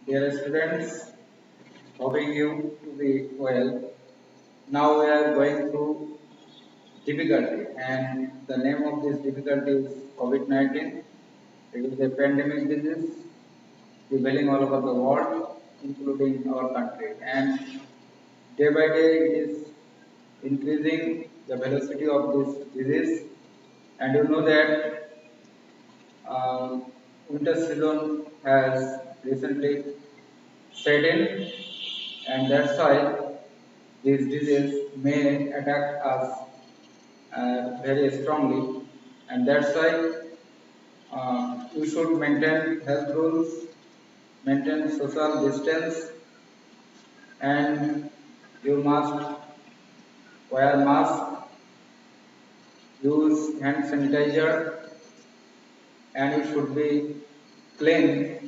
Dear students, hoping you to be well. Now we are going through difficulty, and the name of this difficulty is COVID-19. It is a pandemic disease prevailing all over the world, including our country. And day by day, it is increasing the velocity of this disease. And you know that uh, winter season has recently set in, and that's why this disease may attack us very strongly, and that's why you should maintain health rules, maintain social distance, and you must wear mask, use hand sanitizer, and you should be clean.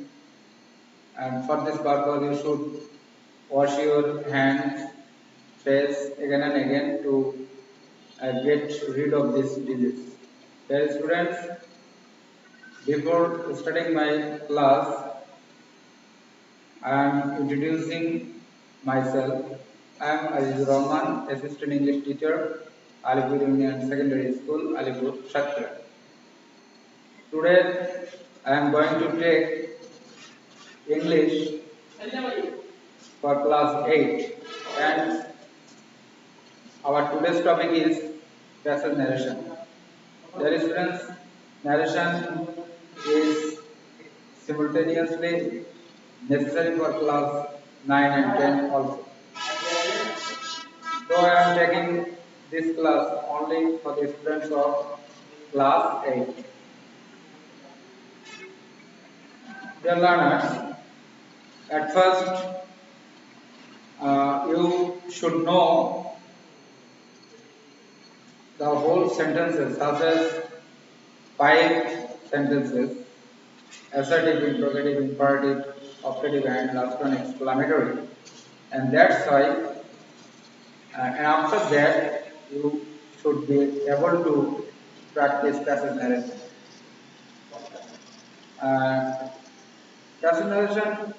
And for this purpose, you should wash your hands, face again and again to get rid of this disease. Dear students, before starting my class, I am introducing myself. I am Aziz Rahman, Assistant English Teacher, Alipur Union Secondary School, Alipur, Satya. Today, I am going to take English for class 8, and our today's topic is passage narration. Dear students, narration is simultaneously necessary for class 9 and 10 also. Though I am taking this class only for the students of class 8. Dear learners, at first you should know the whole sentences, such as 5 sentences: assertive, interrogative, imperative, optative, and last one exclamatory. And that's why, and after that, you should be able to practice passage narration. Uh, Passage narration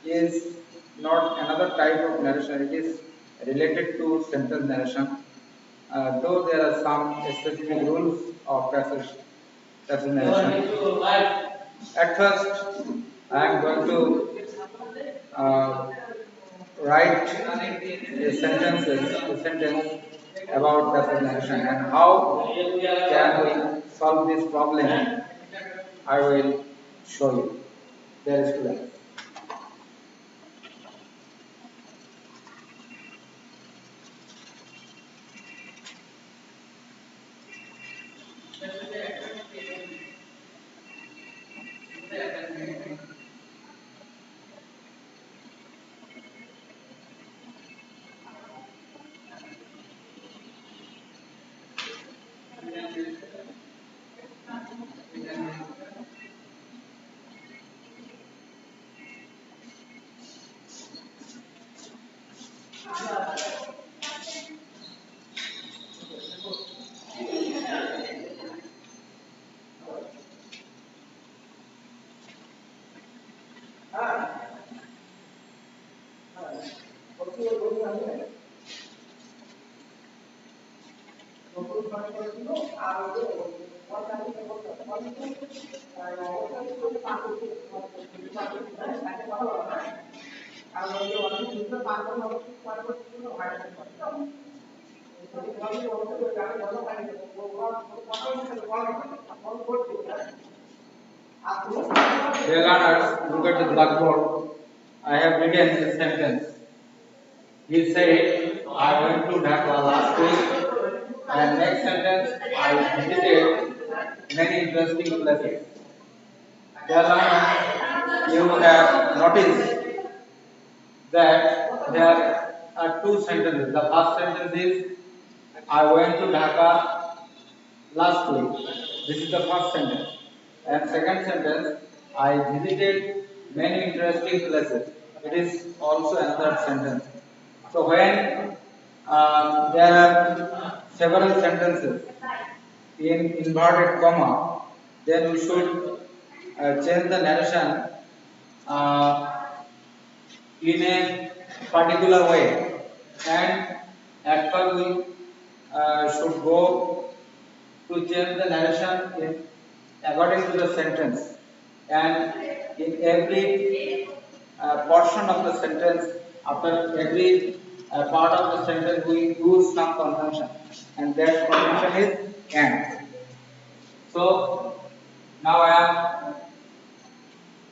is not another type of narration, it is related to sentence narration. Though there are some specific rules of passage narration. At first, I am going to uh, write a sentence about passage narration, and how can we solve this problem. I will show you. There is students. Dear learners, look at the blackboard. I have written a sentence. He said, I went to Dhaka last week, and next sentence, I visited many interesting places. Dear learners, you have noticed that there are two sentences. The first sentence is, I went to Dhaka last week. This is the first sentence. And second sentence, I visited many interesting places. It is also another sentence. So when there are several sentences in inverted comma, then we should change the narration in a particular way, and at first we should go to change the narration in according to the sentence, and in every portion of the sentence, after every part of the sentence we use some conjunction, and that conjunction is and. So now I am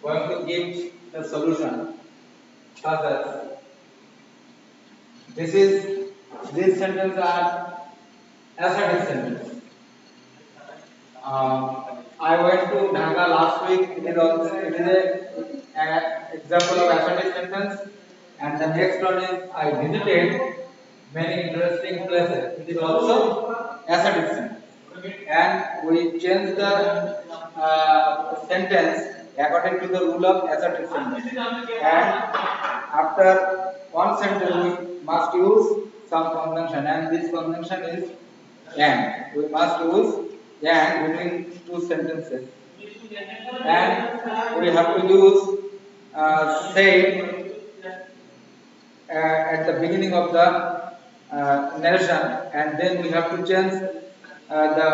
going to give the solution such as this is these sentences are assertive sentence. I went to Dhaka last week. It is also it is a example of assertive sentence, and the next one is I visited many interesting places. It is also assertive sentence, and we change the sentence according to the rule of assertive sentence. And after one sentence, we must use some conjunction, and this conjunction is and. We must use and between two sentences, and we have to use say at the beginning of the narration, and then we have to change the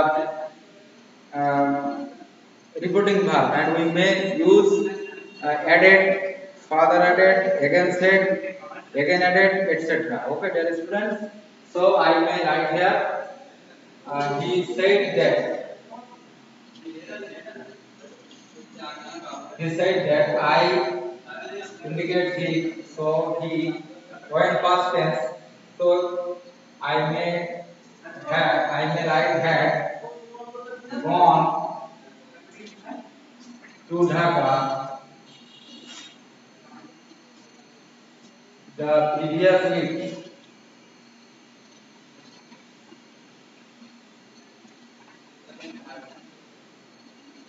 repeating verb, and we may use added, further added, again said, again added, etc. Okay, dear students. So I may write here. He said that. He said that I indicate he. So he went past tense. So I may write had gone to Dhaka the previous week.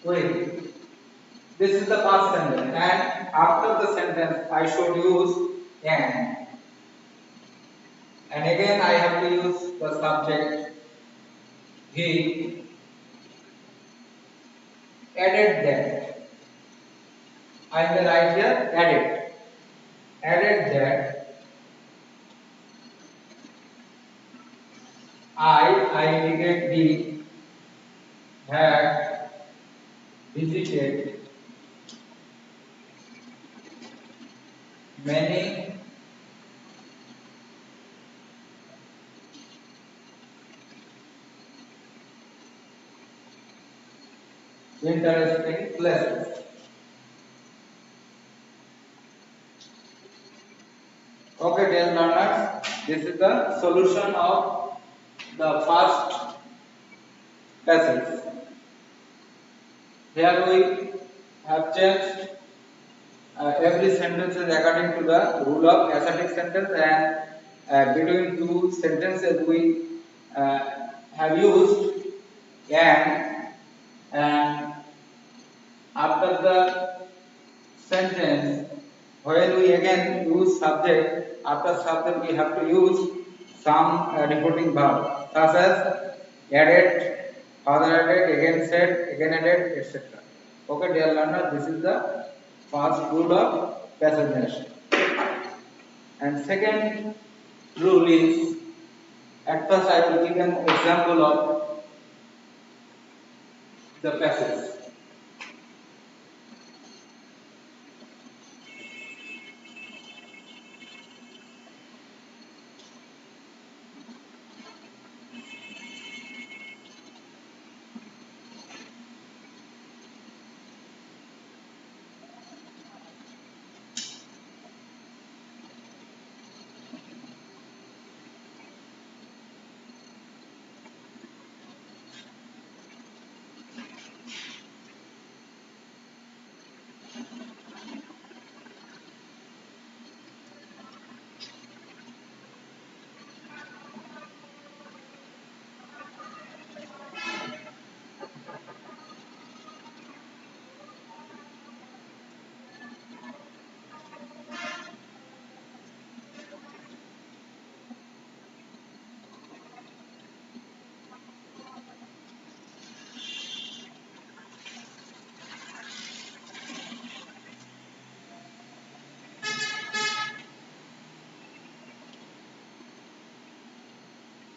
Wait, this is the past sentence, and after the sentence I should use and. And again I have to use the subject he added that. I may write here added. Added that I indicate the had visited many interesting places. Okay, dear learners, this is the solution of the first passage. Here we have changed every sentence is according to the rule of assertive sentence, and between two sentences we uh, have used and after the sentence when we again use subject, after subject we have to use some reporting verb such as added, further added, again said, again added, etc. Okay, dear learner, this is the first rule of passage narration. And second rule is, at first I will give an example of the passage.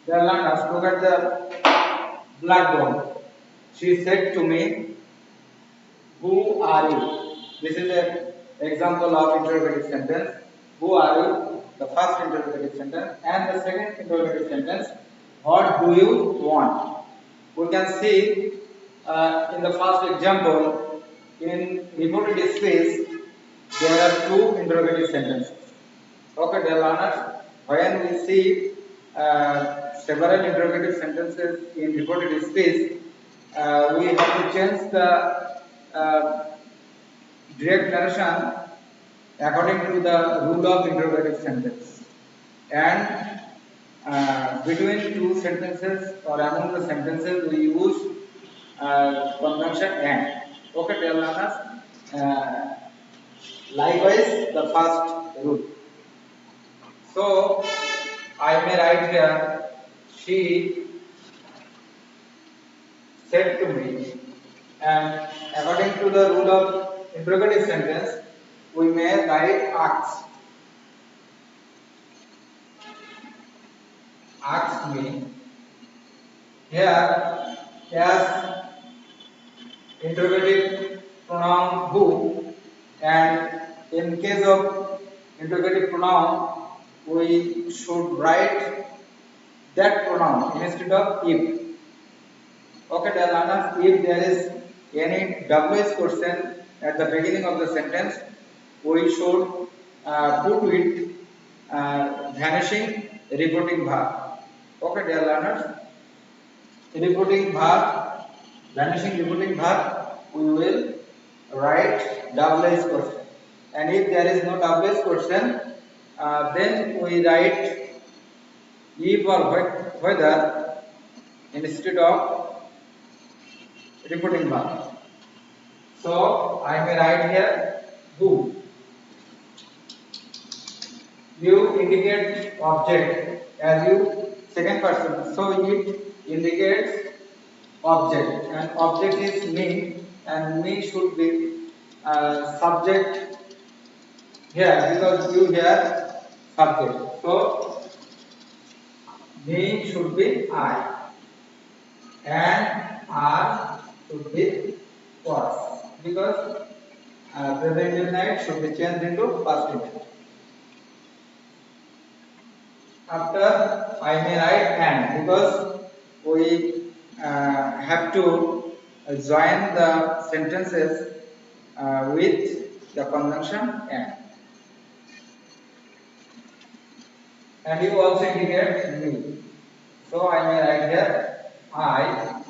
Let us look at the blackboard. She said to me, "Who are you?" This is an example of interrogative sentence. Who are you? The first interrogative sentence, and the second interrogative sentence. What do you want? We can see in the first example, in reported speech, there are two interrogative sentences. Okay, dear learners, when we see several interrogative sentences in reported speech, we have to change the uh, direct narration according to the rule of interrogative sentence. And between two sentences or among the sentences, we use conjunction and. Okay, dear learners. Uh, Likewise, the first rule. So I may write here, she said to me, and according to the rule of interrogative sentence, we may write asked me. Here, as interrogative pronoun who, and in case of interrogative pronoun, we should write that pronoun instead of if. Okay, dear learners, if there is any WH question at the beginning of the sentence, we should put it vanishing reporting verb. Okay, dear learners, reporting verb, vanishing reporting verb, we will write WH question. And if there is no WH question, then we write if or whether instead of reporting verb. So I may write here who. You indicate object as you second person. So it indicates object, and object is me, and me should be subject here because you here subject. So me should be I, and R should be was because present indefinite should be changed into past indefinite. After I may write and because we have to join the sentences with the conjunction and you also indicate me. So I may write here I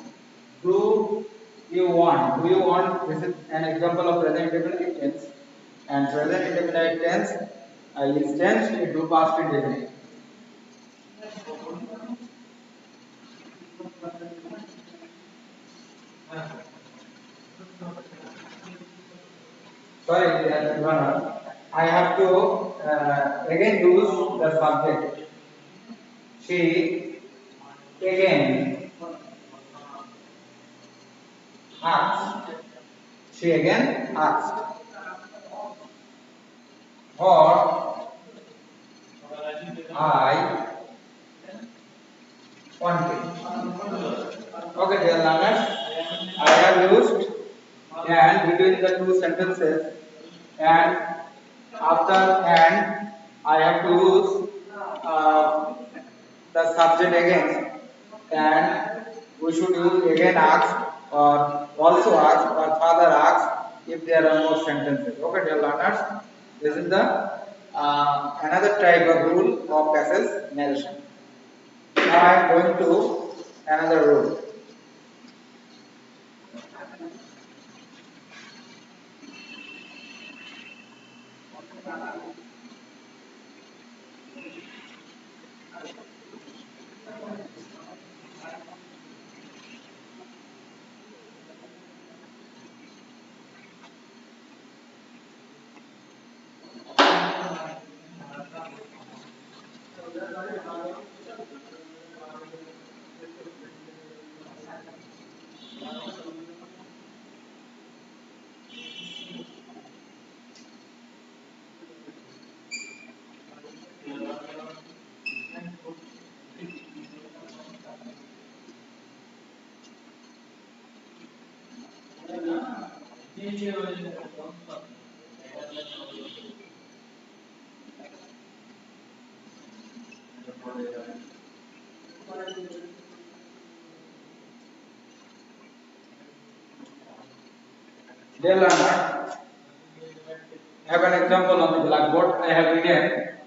do you want. Do you want? This is an example of present indefinite tense, and present indefinite tense is changed into past indefinite. Sorry, Ivana. I have to again use the subject. She again asked. She again asked. Or I wanted. Okay, dear learners, I have used and between the two sentences, and after and I have to use the subject again, and we should use again asked or also asked or further asked if there are more sentences. Okay, dear learners, this is the another type of rule of passage narration. Now I am going to another rule. Dear learner, have an example on the blackboard. I have written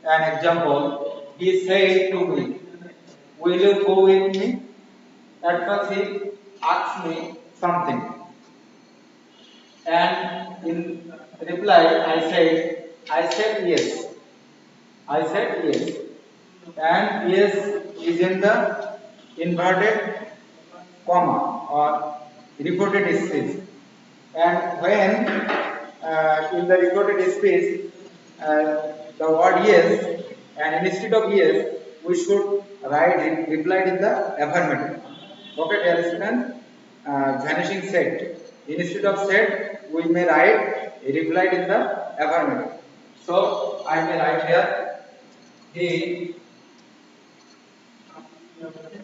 an example. He said to me, "Will you go with me?" At first he asked me something, and in reply I said yes. I said yes, and yes is in the inverted comma or reported space. And when in the reported space the word yes, and instead of yes we should write it replied in the affirmative. Okay, dear students, vanishing set. Instead of set we may write replied in the affirmative. So I may write here, he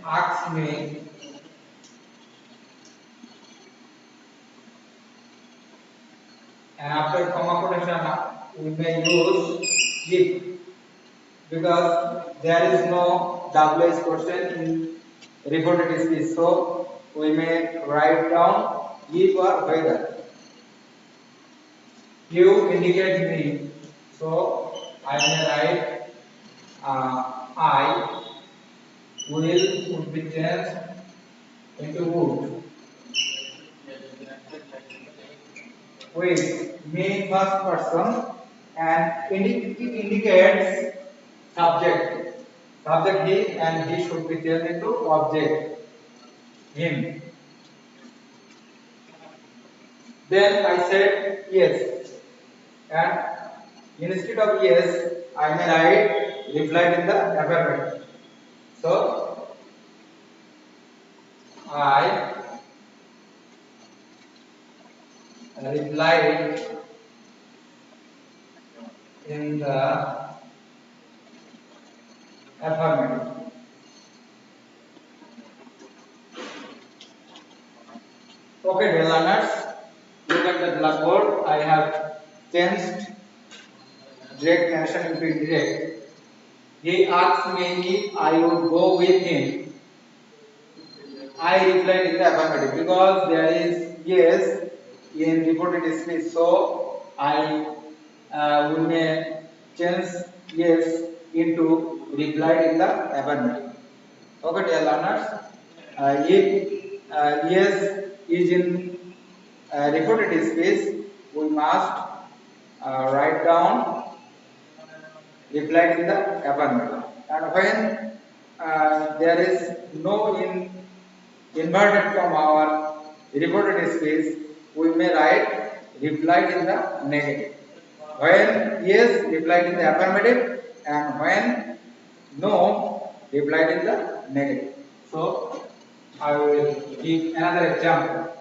asked me, and after comma quotation we may use if, because there is no WH question in reported speech. So we may write down if or whether. You indicate me. So I may write I would be changed into would. With me first person, and it indicates subject. Subject he, and he should be turned into object him. Then I said yes, and instead of yes I may write replied in the affirmative. So I replied in the affirmative. Okay, dear learners, look at the blackboard. I have changed direct mention into indirect. He asked me if I would go with him. I replied in the affirmative because there is yes in reported speech. So I we may change yes into replied in the affirmative. Okay, dear learners, if yes is in reported speech, we must write down replied in the affirmative. And when there is no in inverted comma or reported space, we may write replied in the negative. When yes, replied in the affirmative, and when no, replied in the negative. So I will give another example.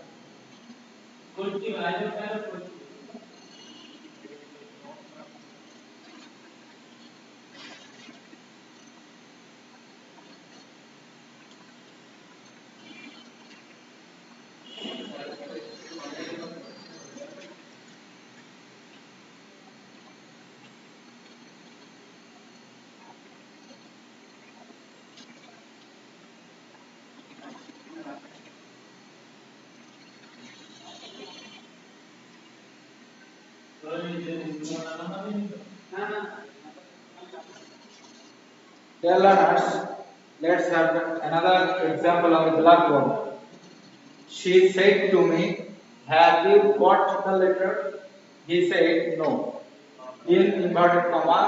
Dear learners, let's have another example of the blackboard. She said to me, "Have you got the letter?" He said, "No." In inverted comma,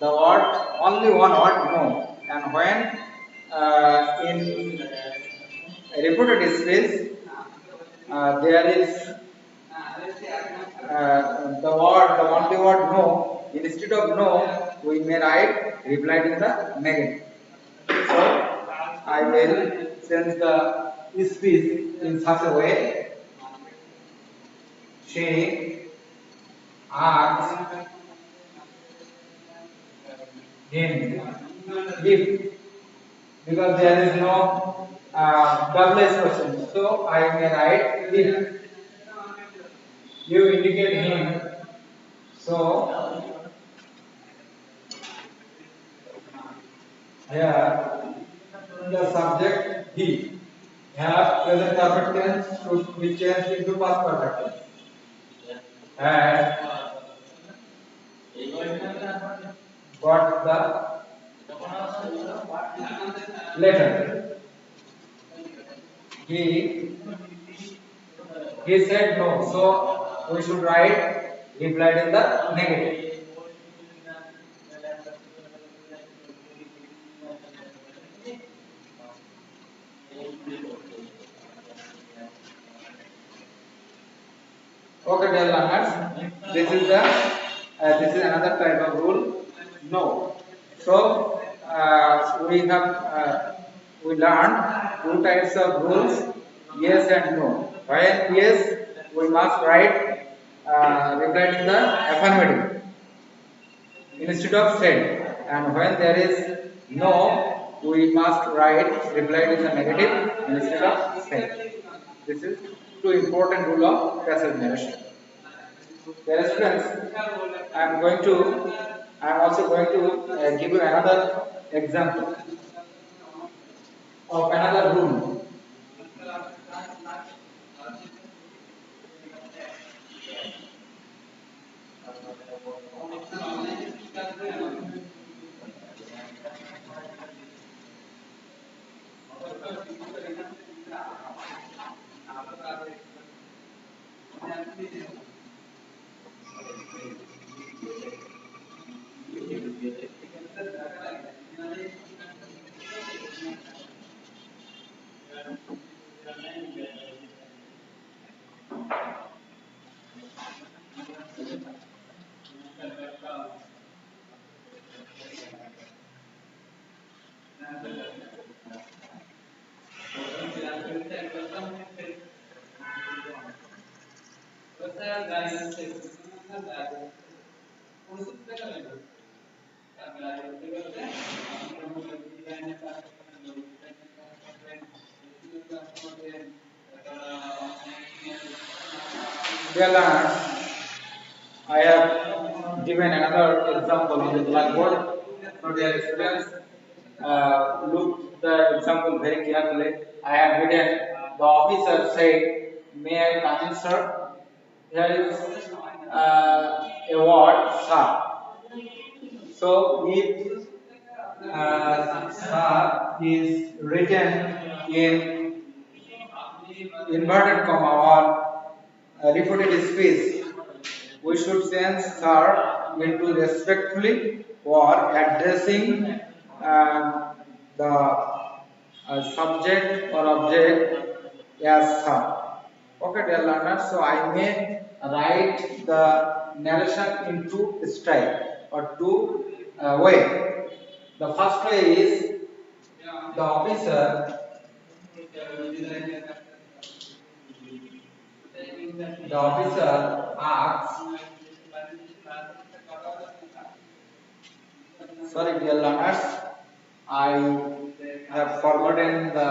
the word, only one word, no. And when in reported space, there is the only word no. Instead of no, we may write replied in the negative. So I will change the speech in such a way. She asked him if, because there is no double question. So I may write if. you indicate him. So here the subject he have present perfect tense should be changed into past perfect tense. And got the letter. He he said no, so we should write replied in the negative. Okay, dear learners, this is another type of rule. No. So we learned two types of rules: yes and no. When yes, we must write replied in the affirmative instead of said, and when there is no, we must write replied in the negative instead of said. This is two important rule of passive narration. Dear students, I am also going to give you another example of another rule. Dear learners, I have given another example on the blackboard. So dear students, look the example very carefully. I have written the officer said, "May I come in, sir?" Here is a word, sir. So if sir is written in inverted comma or reported space, we should change sir into respectfully or addressing the subject or object as sir. Okay, dear learners, so I may write the narration into style or two way. The first way is the officer asks, sorry dear learners, I have forgotten the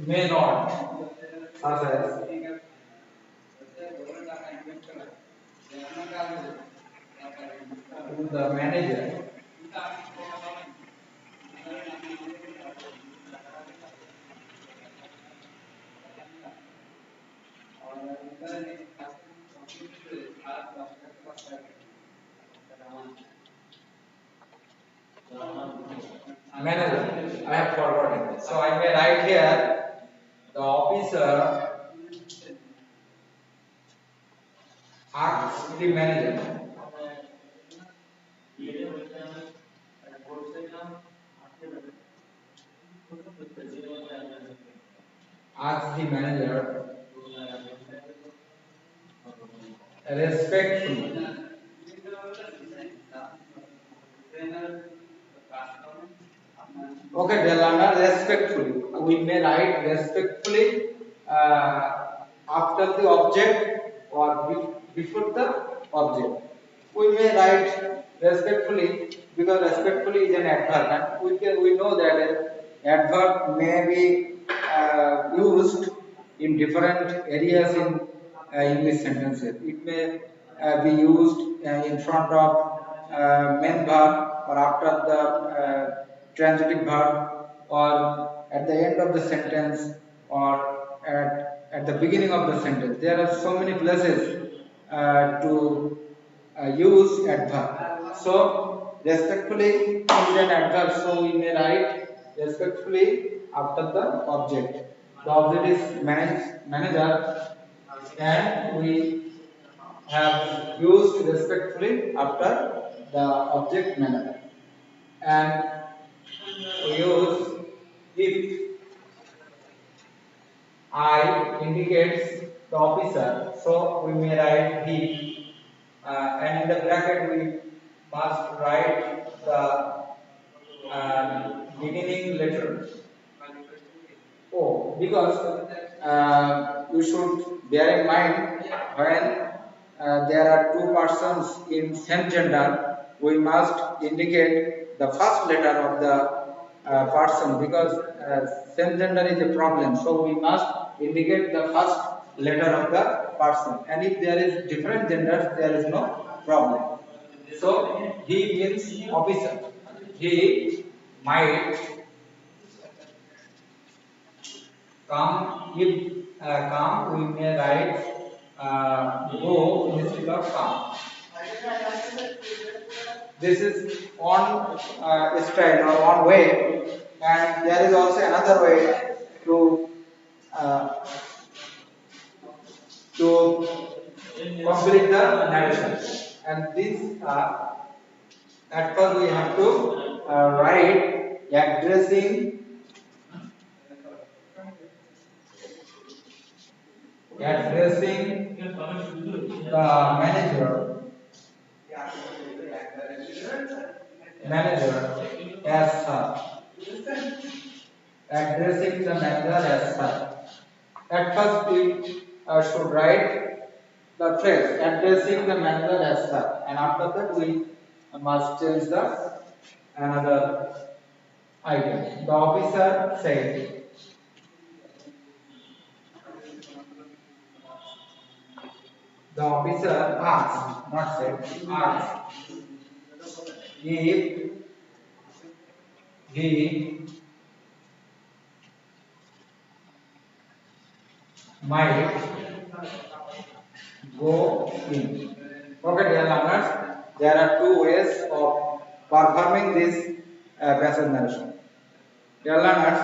may not such as the manager. Manager, I have forgotten. So I may write here the officer asks the manager. Asks the manager respectfully. Okay, dear learner, respectfully. We may write respectfully after the object or before the object. We may write respectfully because respectfully is an adverb, and we know that an adverb may be used in different areas in English sentences. It may be used in front of main verb or after the transitive verb or at the end of the sentence or at the beginning of the sentence. There are so many places to use adverb. So respectfully is an adverb. So we may write respectfully after the object. The object is manager, and we have used respectfully after the object manager. And we use if I indicates the officer, so we may write he, and in the bracket we must write the beginning letter O, because you should bear in mind when there are two persons in same gender, we must indicate the first letter of the person, because same gender is a problem. So we must indicate the first letter of the person, and if there is different genders, there is no problem. So he means officer. He might come. If come, we may write go instead of come. This is one style or one way, and there is also another way to uh, to complete the narration. And this at first we have to write addressing the manager as such. Addressing the manager as such. At first we should write the phrase addressing the manager as such, and after that we must change the another item. The officer said, the officer asked, not said, asked if he might go in. Okay, dear learners, there are two ways of performing this passage narration. Dear learners,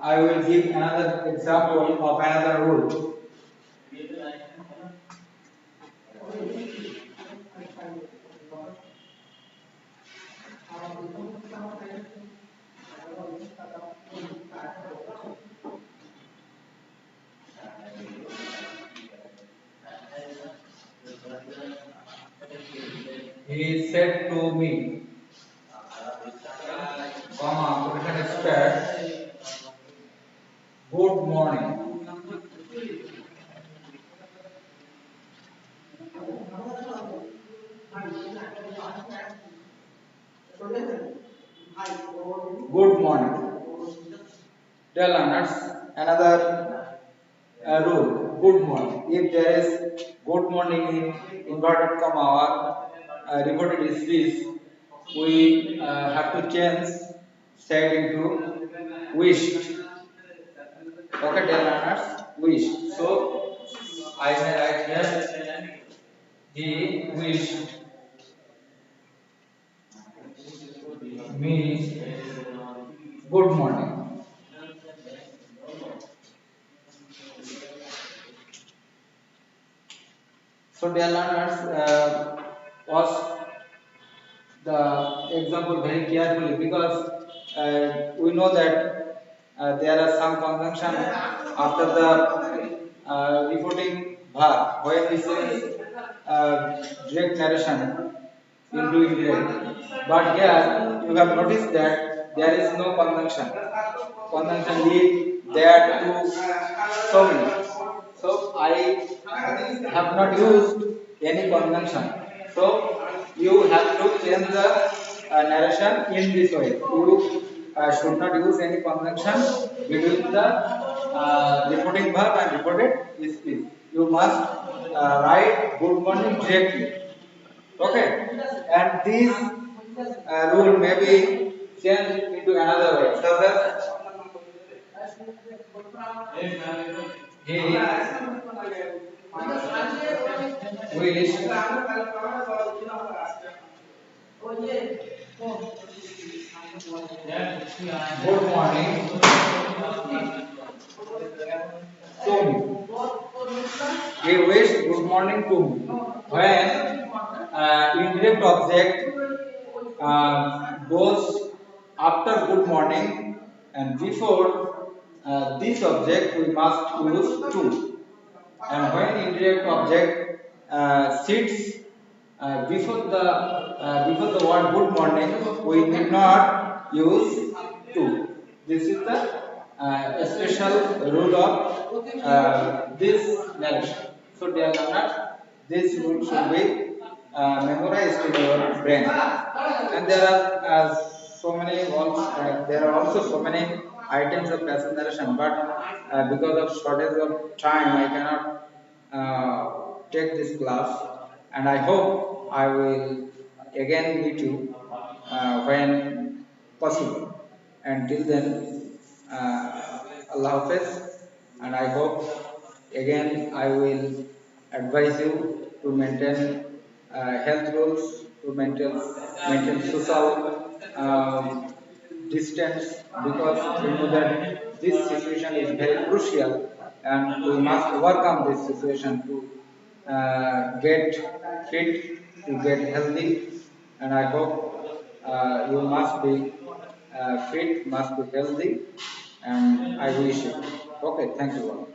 I will give another example of another rule. He said to me, comma, we can expect, good morning. Good morning. Dear learners, another rule, good morning. If there is good morning in inverted comma or reverted space, we have to change said into wished. Okay, dear learners, wished. So I may write here, he wished me good morning. So dear learners, watch the example very carefully, because we know that there are some conjunction after the reporting verb when we say direct narration into indirect. But here you have noticed that there is no conjunction. Conjunction lead there to so many. So I have not used any conjunction. So you have to change the narration in this way. You should not use any conjunction between the reporting verb and reported speech. You must write good morning directly. Okay, and this rule may be changed into another way, such as he wish good morning to me. He wished good morning to me. When indirect object goes after good morning and before this object we must use to. And when indirect object sits before the word good morning, we need not use to. This is the special rule of this narration. So dear learners, this rule should be memorized in your brain. And there are there are also so many items of passive narration, but because of shortage of time, I cannot take this class, and I hope I will again meet you when possible. Until then, Allah Hafiz, and I hope again I will advise you to maintain health rules, to maintain social distance, because we know that this situation is very crucial and we must overcome this situation to get fit, to get healthy, and I hope you must be fit, must be healthy, and I wish you. Okay, thank you all.